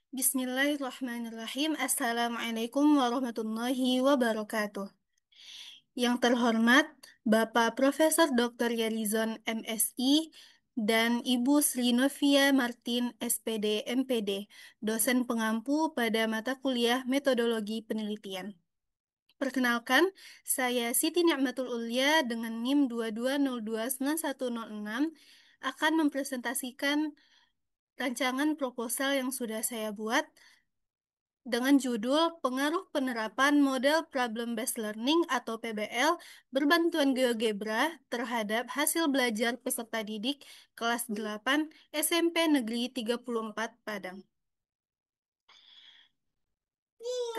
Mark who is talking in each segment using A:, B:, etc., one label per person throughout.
A: Bismillahirrahmanirrahim. Assalamualaikum warahmatullahi wabarakatuh. Yang terhormat Bapak Profesor Dr. Yerizon MSI dan Ibu Sri Novia Martin SPD MPD, dosen pengampu pada mata kuliah Metodologi Penelitian. Perkenalkan, saya Siti Ni'matul Ulia dengan NIM 22029106 akan mempresentasikan rancangan proposal yang sudah saya buat dengan judul Pengaruh Penerapan Model Problem Based Learning atau PBL berbantuan GeoGebra terhadap hasil belajar peserta didik kelas 8 SMP Negeri 34 Padang.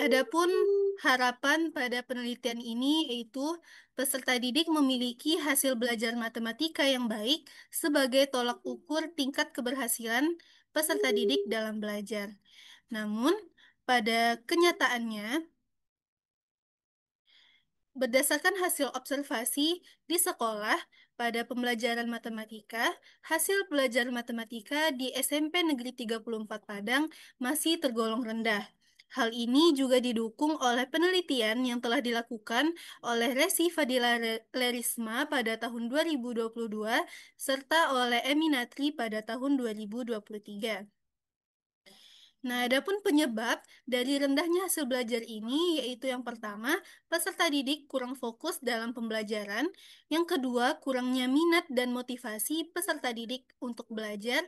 A: Adapun harapan pada penelitian ini yaitu peserta didik memiliki hasil belajar matematika yang baik sebagai tolak ukur tingkat keberhasilan peserta didik dalam belajar. Namun, pada kenyataannya, berdasarkan hasil observasi di sekolah pada pembelajaran matematika, hasil belajar matematika di SMP Negeri 34 Padang masih tergolong rendah. Hal ini juga didukung oleh penelitian yang telah dilakukan oleh Resi Fadila Lerisma pada tahun 2022 serta oleh Eminatri pada tahun 2023. Nah, adapun penyebab dari rendahnya hasil belajar ini yaitu yang pertama, peserta didik kurang fokus dalam pembelajaran, yang kedua, kurangnya minat dan motivasi peserta didik untuk belajar,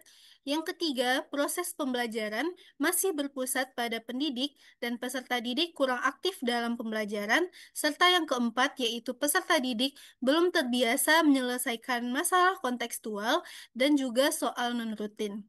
A: yang ketiga, proses pembelajaran masih berpusat pada pendidik dan peserta didik kurang aktif dalam pembelajaran, serta yang keempat yaitu peserta didik belum terbiasa menyelesaikan masalah kontekstual dan juga soal non-rutin.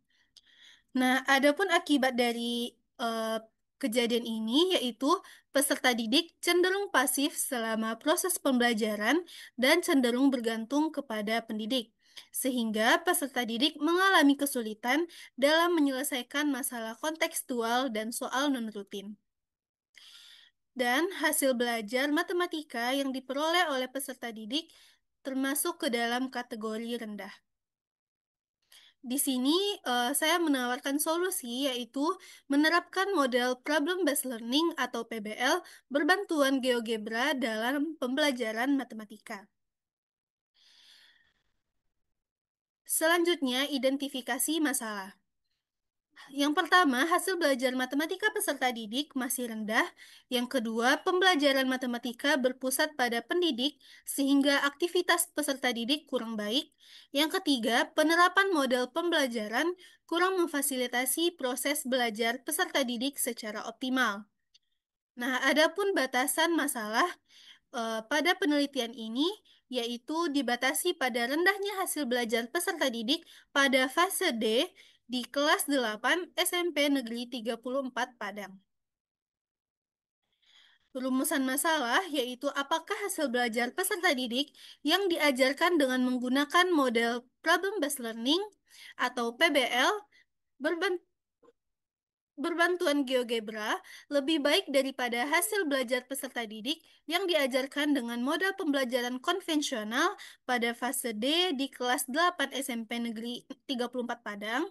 A: Nah, adapun akibat dari eh, kejadian ini yaitu peserta didik cenderung pasif selama proses pembelajaran dan cenderung bergantung kepada pendidik, sehingga peserta didik mengalami kesulitan dalam menyelesaikan masalah kontekstual dan soal non-rutin. Dan hasil belajar matematika yang diperoleh oleh peserta didik termasuk ke dalam kategori rendah. Di sini saya menawarkan solusi yaitu menerapkan model Problem Based Learning atau PBL berbantuan GeoGebra dalam pembelajaran matematika. Selanjutnya, identifikasi masalah. Yang pertama, hasil belajar matematika peserta didik masih rendah. Yang kedua, pembelajaran matematika berpusat pada pendidik sehingga aktivitas peserta didik kurang baik. Yang ketiga, penerapan model pembelajaran kurang memfasilitasi proses belajar peserta didik secara optimal. Nah, adapun batasan masalah pada penelitian ini yaitu dibatasi pada rendahnya hasil belajar peserta didik pada fase D di kelas 8 SMP Negeri 34 Padang. Rumusan masalah yaitu apakah hasil belajar peserta didik yang diajarkan dengan menggunakan model Problem Based Learning atau PBL berbantuan GeoGebra lebih baik daripada hasil belajar peserta didik yang diajarkan dengan model pembelajaran konvensional pada fase D di kelas 8 SMP Negeri 34 Padang.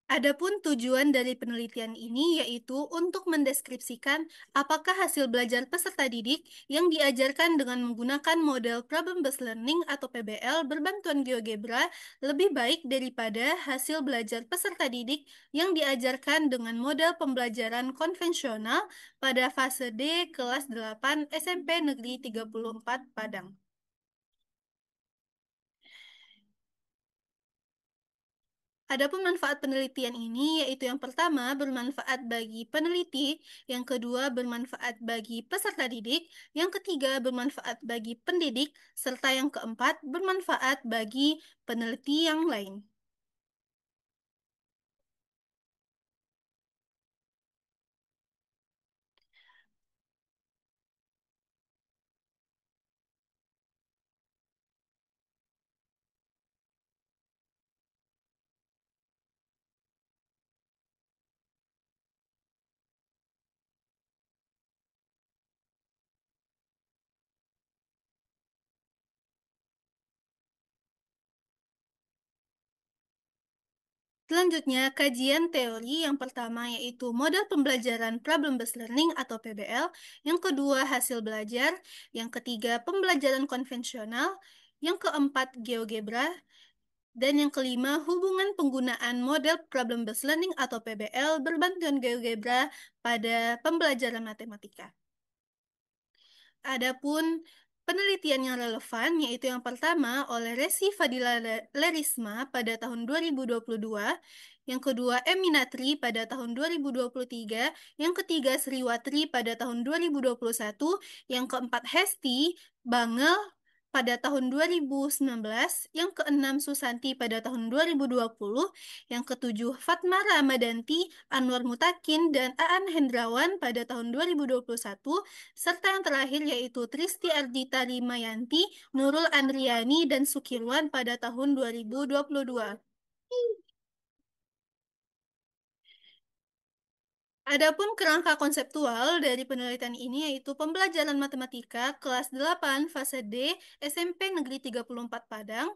A: Adapun tujuan dari penelitian ini yaitu untuk mendeskripsikan apakah hasil belajar peserta didik yang diajarkan dengan menggunakan model Problem Based Learning atau PBL berbantuan GeoGebra lebih baik daripada hasil belajar peserta didik yang diajarkan dengan model pembelajaran konvensional pada fase D kelas 8 SMP Negeri 34 Padang. Adapun manfaat penelitian ini yaitu yang pertama bermanfaat bagi peneliti, yang kedua bermanfaat bagi peserta didik, yang ketiga bermanfaat bagi pendidik, serta yang keempat bermanfaat bagi peneliti yang lain. Selanjutnya, kajian teori yang pertama yaitu model pembelajaran problem-based learning atau PBL, yang kedua hasil belajar, yang ketiga pembelajaran konvensional, yang keempat GeoGebra, dan yang kelima hubungan penggunaan model problem-based learning atau PBL berbantuan GeoGebra pada pembelajaran matematika. Adapun penelitian yang relevan yaitu yang pertama oleh Resi Fadila Lerisma pada tahun 2022, yang kedua Eminatri pada tahun 2023, yang ketiga Sriwatri pada tahun 2021, yang keempat Hesti Bangel pada tahun 2019, yang keenam Susanti pada tahun 2020, yang ketujuh Fatma Ramadanti, Anwar Mutakin, dan Aan Hendrawan pada tahun 2021, serta yang terakhir yaitu Tristi Ardita Rimayanti, Nurul Andriani, dan Sukirwan pada tahun 2022. Adapun kerangka konseptual dari penelitian ini yaitu pembelajaran matematika kelas 8 fase D SMP Negeri 34 Padang,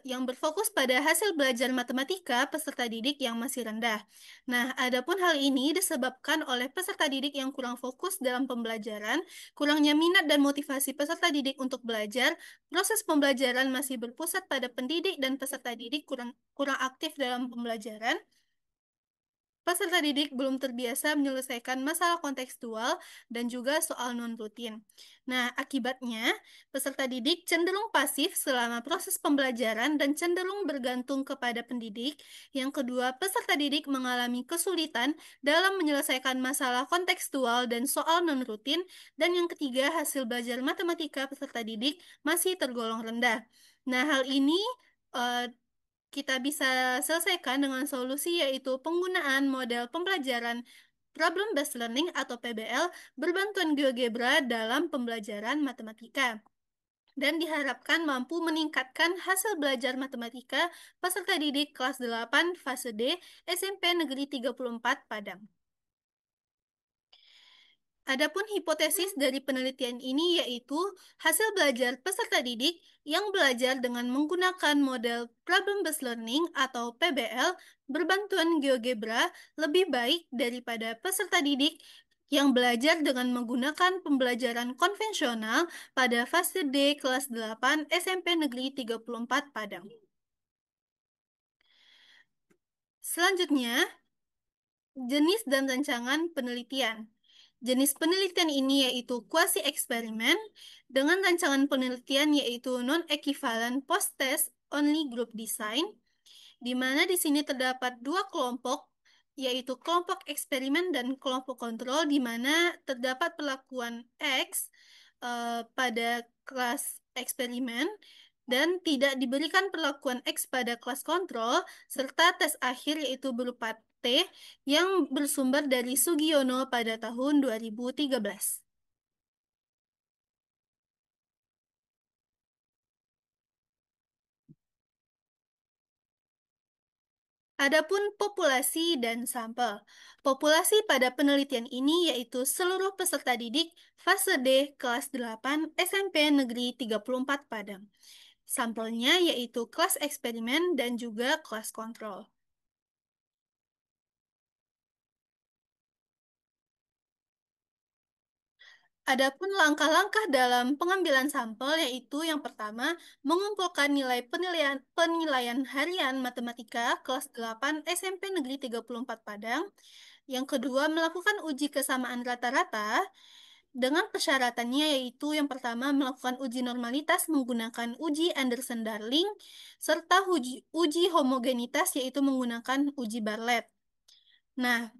A: yang berfokus pada hasil belajar matematika peserta didik yang masih rendah. Nah, adapun hal ini disebabkan oleh peserta didik yang kurang fokus dalam pembelajaran, kurangnya minat dan motivasi peserta didik untuk belajar, proses pembelajaran masih berpusat pada pendidik dan peserta didik kurang kurang aktif dalam pembelajaran. Peserta didik belum terbiasa menyelesaikan masalah kontekstual dan juga soal non-rutin. Nah, akibatnya, peserta didik cenderung pasif selama proses pembelajaran dan cenderung bergantung kepada pendidik. Yang kedua, peserta didik mengalami kesulitan dalam menyelesaikan masalah kontekstual dan soal non-rutin. Dan yang ketiga, hasil belajar matematika peserta didik masih tergolong rendah. Nah, hal ini eh, kita bisa selesaikan dengan solusi yaitu penggunaan model pembelajaran problem-based learning atau PBL berbantuan GeoGebra dalam pembelajaran matematika dan diharapkan mampu meningkatkan hasil belajar matematika peserta didik kelas 8 fase D SMP Negeri 34 Padang. Adapun hipotesis dari penelitian ini yaitu hasil belajar peserta didik yang belajar dengan menggunakan model problem-based learning atau PBL berbantuan GeoGebra lebih baik daripada peserta didik yang belajar dengan menggunakan pembelajaran konvensional pada fase D kelas 8 SMP Negeri 34 Padang. Selanjutnya, jenis dan rancangan penelitian. Jenis penelitian ini yaitu quasi eksperimen dengan rancangan penelitian yaitu non-equivalent post-test only group design, di mana di sini terdapat dua kelompok, yaitu kelompok eksperimen dan kelompok kontrol, di mana terdapat perlakuan X pada kelas eksperimen dan tidak diberikan perlakuan X pada kelas kontrol, serta tes akhir yaitu berupa T yang bersumber dari Sugiono pada tahun 2013. Adapun populasi dan sampel. Populasi pada penelitian ini yaitu seluruh peserta didik fase D kelas 8 SMP Negeri 34 Padang. Sampelnya yaitu kelas eksperimen dan juga kelas kontrol. Adapun langkah-langkah dalam pengambilan sampel yaitu yang pertama, mengumpulkan nilai penilaian penilaian harian matematika kelas 8 SMP Negeri 34 Padang. Yang kedua, melakukan uji kesamaan rata-rata dengan persyaratannya yaitu yang pertama melakukan uji normalitas menggunakan uji Anderson-Darling serta uji homogenitas yaitu menggunakan uji Bartlett. Nah,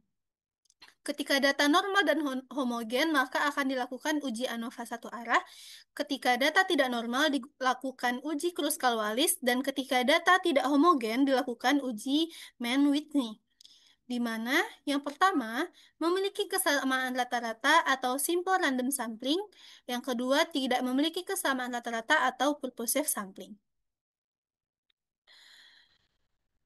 A: ketika data normal dan homogen, maka akan dilakukan uji ANOVA satu arah. Ketika data tidak normal, dilakukan uji Kruskal-Wallis. Dan ketika data tidak homogen, dilakukan uji Mann-Whitney. Di mana yang pertama memiliki kesamaan rata-rata atau simple random sampling, yang kedua tidak memiliki kesamaan rata-rata atau purposive sampling.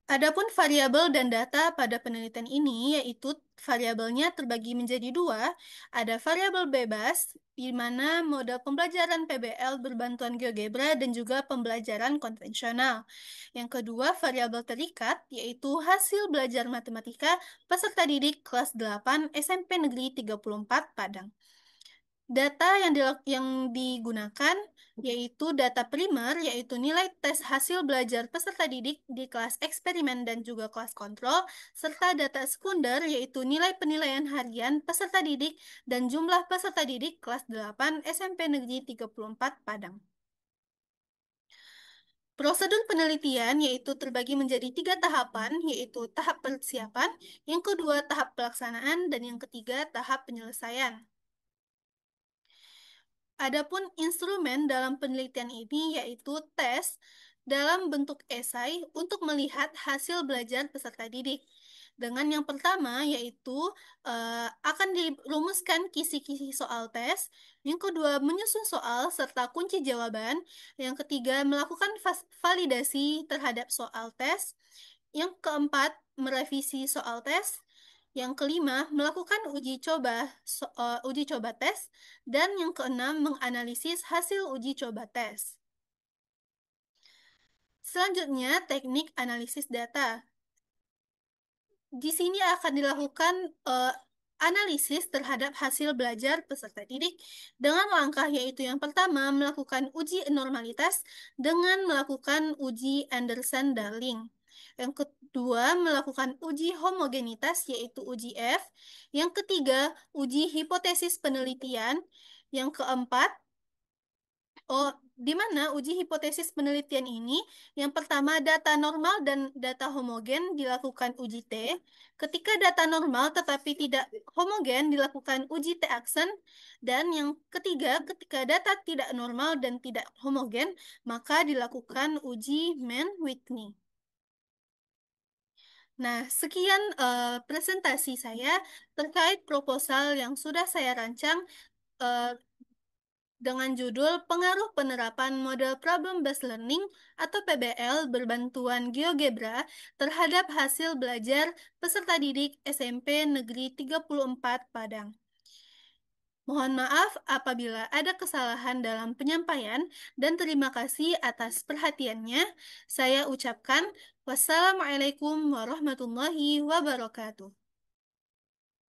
A: Adapun variabel dan data pada penelitian ini, yaitu variabelnya terbagi menjadi dua. Ada variabel bebas, di mana model pembelajaran PBL berbantuan GeoGebra dan juga pembelajaran konvensional. Yang kedua, variabel terikat, yaitu hasil belajar matematika peserta didik kelas 8 SMP Negeri 34 Padang. Data yang digunakan yaitu data primer, yaitu nilai tes hasil belajar peserta didik di kelas eksperimen dan juga kelas kontrol, serta data sekunder, yaitu nilai penilaian harian peserta didik dan jumlah peserta didik kelas 8 SMP Negeri 34 Padang. Prosedur penelitian yaitu terbagi menjadi tiga tahapan, yaitu tahap persiapan, yang kedua tahap pelaksanaan, dan yang ketiga tahap penyelesaian. Adapun instrumen dalam penelitian ini yaitu tes dalam bentuk esai untuk melihat hasil belajar peserta didik. Dengan yang pertama yaitu akan dirumuskan kisi-kisi soal tes, yang kedua menyusun soal serta kunci jawaban, yang ketiga melakukan validasi terhadap soal tes, yang keempat merevisi soal tes, yang kelima, melakukan uji coba tes. Dan yang keenam, menganalisis hasil uji coba tes. Selanjutnya, teknik analisis data. Di sini akan dilakukan analisis terhadap hasil belajar peserta didik dengan langkah yaitu yang pertama, melakukan uji normalitas dengan melakukan uji Anderson-Darling. Yang kedua, melakukan uji homogenitas yaitu uji F. Yang ketiga, uji hipotesis penelitian. Yang keempat, di mana uji hipotesis penelitian ini, yang pertama data normal dan data homogen dilakukan uji T. Ketika data normal tetapi tidak homogen dilakukan uji T-aksen. Dan yang ketiga, ketika data tidak normal dan tidak homogen, maka dilakukan uji Mann-Whitney. Nah, sekian presentasi saya terkait proposal yang sudah saya rancang eh, dengan judul Pengaruh Penerapan Model Problem Based Learning atau PBL berbantuan GeoGebra terhadap hasil belajar peserta didik SMP Negeri 34 Padang. Mohon maaf apabila ada kesalahan dalam penyampaian dan terima kasih atas perhatiannya. Saya ucapkan wassalamualaikum warahmatullahi wabarakatuh.